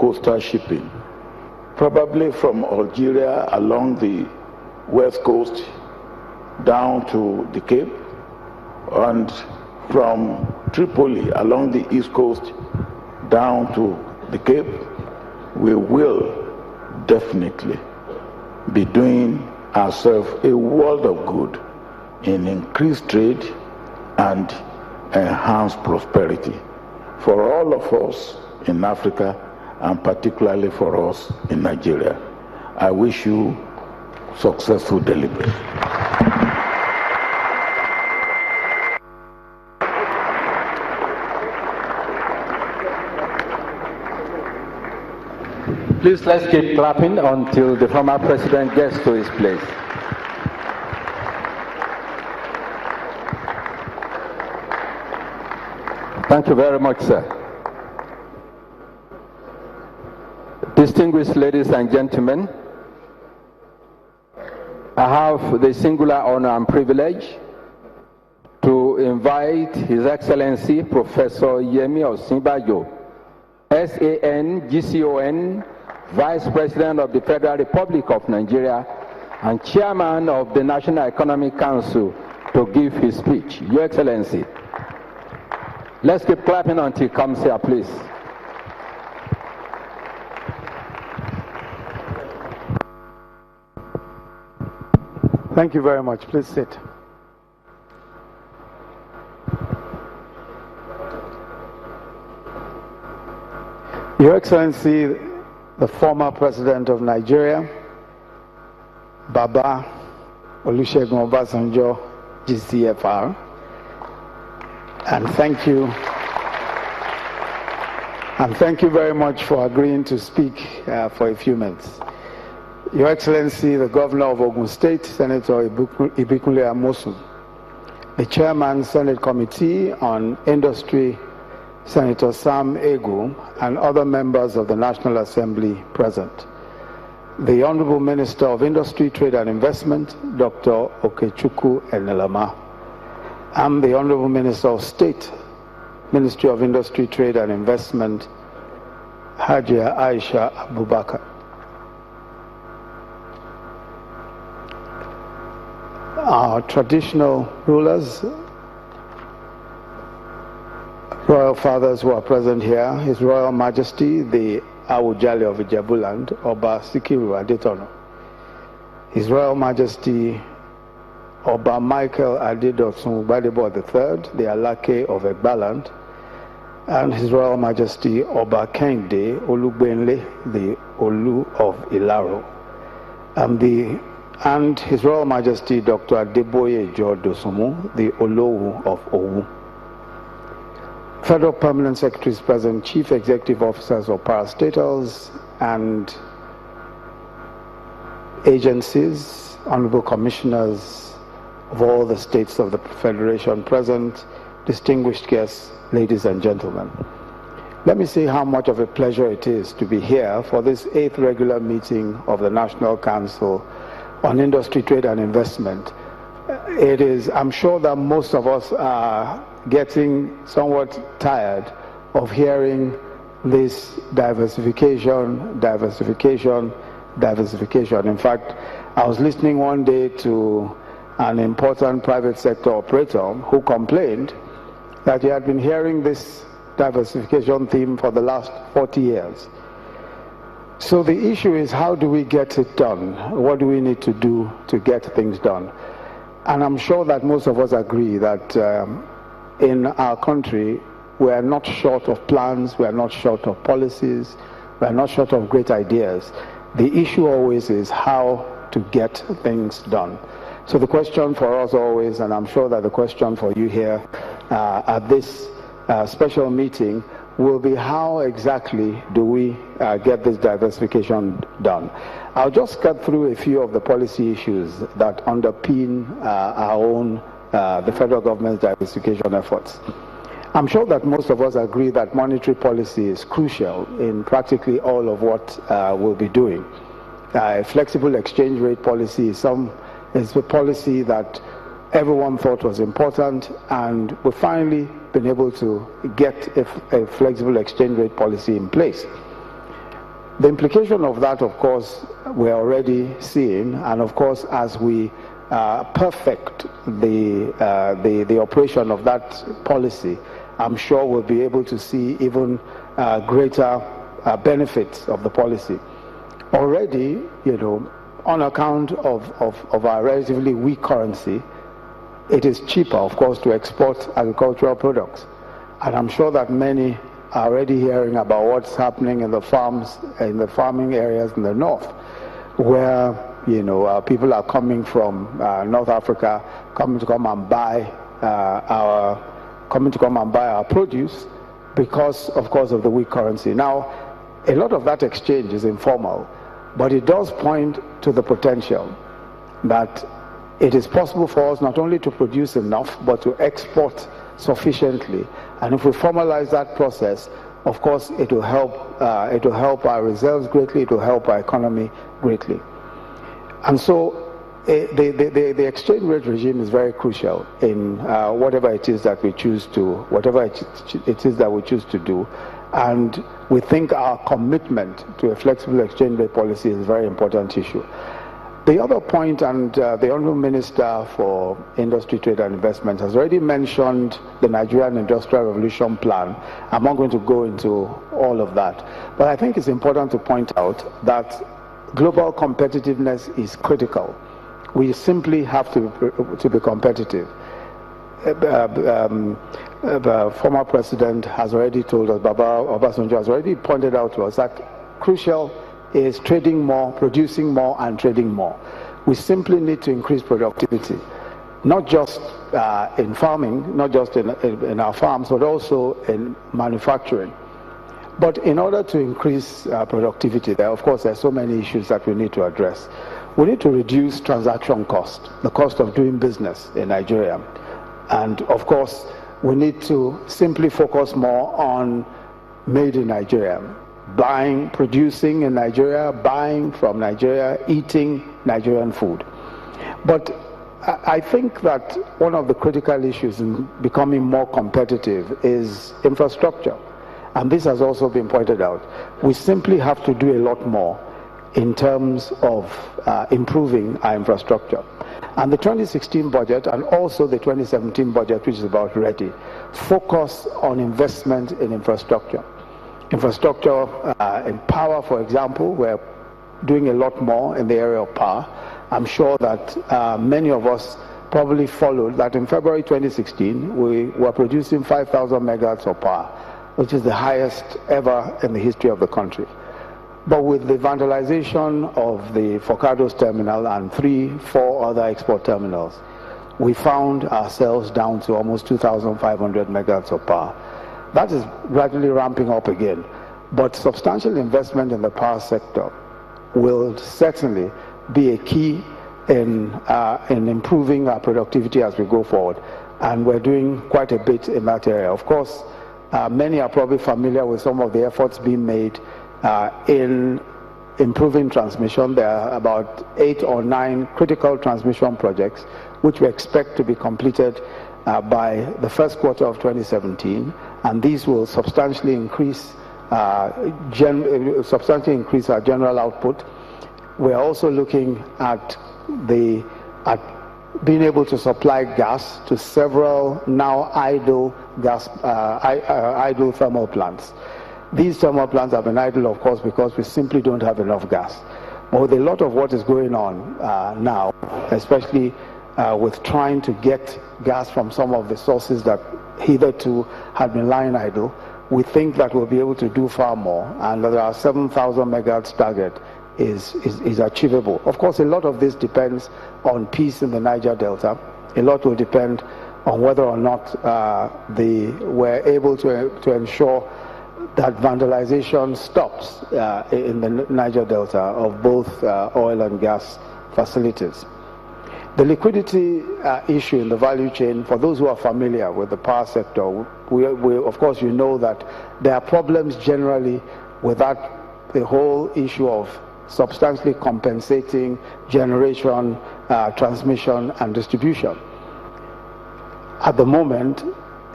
coastal shipping, probably from Algeria along the west coast down to the Cape, and from Tripoli along the east coast down to the Cape. We will definitely be doing ourselves a world of good in increased trade and enhanced prosperity for all of us in Africa, and particularly for us in Nigeria. I wish you successful delivery. Please, let's keep clapping until the former president gets to his place. Thank you very much, sir. Distinguished ladies and gentlemen, I have the singular honor and privilege to invite His Excellency Professor Yemi Osinbajo, SAN, GCON, Vice President of the Federal Republic of Nigeria and Chairman of the National Economic Council, to give his speech. Your Excellency. Let's keep clapping until he comes here, please. Thank you very much. Please sit. Your Excellency, the former President of Nigeria, Baba Olusegun Obasanjo, GCFR, and thank you very much for agreeing to speak for a few minutes. Your Excellency, the Governor of Ogun State, Senator Ibikunle Amosun, the Chairman, Senate Committee on Industry, Senator Sam Egu, and other members of the National Assembly present. The Honorable Minister of Industry, Trade and Investment, Dr. Okechukwu Enelama, and the Honorable Minister of State, Ministry of Industry, Trade and Investment, Hajia Aisha Abubakar. Our traditional rulers, royal fathers who are present here, His Royal Majesty, the Awujale of Ijebuland, Oba Sikiru Adetono, His Royal Majesty, Oba Michael Adedotun Gbadebo III, the Alake of Egbaland, and His Royal Majesty, Oba Kehinde Olugbenle, the Olu of Ilaro, and His Royal Majesty, Dr. Adeboye Jodosumu, the Olowu of Owu. Federal Permanent Secretaries present, Chief Executive Officers of parastatals and agencies, Honorable Commissioners of all the states of the Federation present, distinguished guests, ladies and gentlemen. Let me say how much of a pleasure it is to be here for this 8th regular meeting of the National Council on Industry, Trade and Investment. I'm sure that most of us are getting somewhat tired of hearing this diversification. In fact, I was listening one day to an important private sector operator who complained that he had been hearing this diversification theme for the last 40 years. So the issue is, how do we get it done? What do we need to do to get things done? And I'm sure that most of us agree that in our country, we are not short of plans, we are not short of policies, we are not short of great ideas. The issue always is how to get things done. So the question for us always, and I'm sure that the question for you here at this special meeting, will be how exactly do we get this diversification done. I'll just cut through a few of the policy issues that underpin our own, the federal government's diversification efforts. I'm sure that most of us agree that monetary policy is crucial in practically all of what we'll be doing. Flexible exchange rate policy is a policy that everyone thought was important, and we've finally been able to get a flexible exchange rate policy in place. The implication of that, of course, we're already seeing, and of course, as we perfect the operation of that policy, I'm sure we'll be able to see even greater benefits of the policy. Already, on account of our relatively weak currency, it is cheaper, of course, to export agricultural products. And I'm sure that many are already hearing about what's happening in the farms, in the farming areas in the north, where people are coming from North Africa, coming to come and buy our produce because, of course, of the weak currency. Now, a lot of that exchange is informal, but it does point to the potential that it is possible for us not only to produce enough, but to export sufficiently. And if we formalize that process, of course, it will help our reserves greatly, it will help our economy greatly. And so the exchange rate regime is very crucial in whatever it is that we choose to do. And we think our commitment to a flexible exchange rate policy is a very important issue. The other point, and the Honourable Minister for Industry, Trade and Investment has already mentioned the Nigerian Industrial Revolution Plan. I'm not going to go into all of that, but I think it's important to point out that global competitiveness is critical. We simply have to be competitive. The former president has already told us, Baba Obasanjo has already pointed out to us that crucial is trading more, producing more, and trading more. We simply need to increase productivity, not just in farming, not just in our farms, but also in manufacturing. But in order to increase productivity, of course, there are so many issues that we need to address. We need to reduce transaction cost, the cost of doing business in Nigeria. And of course, we need to simply focus more on made in Nigeria. Producing in Nigeria, buying from Nigeria, eating Nigerian food. But I think that one of the critical issues in becoming more competitive is infrastructure. And this has also been pointed out. We simply have to do a lot more in terms of improving our infrastructure. And the 2016 budget and also the 2017 budget, which is about ready, focus on investment in infrastructure. Infrastructure in power, for example, we're doing a lot more in the area of power. I'm sure that many of us probably followed that in February 2016, we were producing 5,000 megawatts of power, which is the highest ever in the history of the country. But with the vandalization of the Forcados terminal and 3-4 other export terminals, we found ourselves down to almost 2,500 megawatts of power. That is gradually ramping up again, but substantial investment in the power sector will certainly be a key in improving our productivity as we go forward, and we're doing quite a bit in that area. Of course, many are probably familiar with some of the efforts being made in improving transmission. There are about 8 or 9 critical transmission projects which we expect to be completed by the first quarter of 2017, and these will substantially increase our general output. We're also looking at being able to supply gas to several now idle thermal plants. These thermal plants have been idle, of course, because we simply don't have enough gas. But with a lot of what is going on now, especially with trying to get gas from some of the sources that hitherto had been lying idle, we think that we'll be able to do far more, and that our 7,000 megawatts target is achievable. Of course, a lot of this depends on peace in the Niger Delta. A lot will depend on whether or not we're able to ensure that vandalization stops in the Niger Delta of both oil and gas facilities. The liquidity issue in the value chain, for those who are familiar with the power sector, of course you know that there are problems generally with the whole issue of substantially compensating generation, transmission and distribution. At the moment,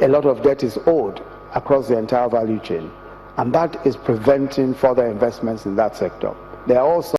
a lot of debt is owed across the entire value chain. and that is preventing further investments in that sector. There are also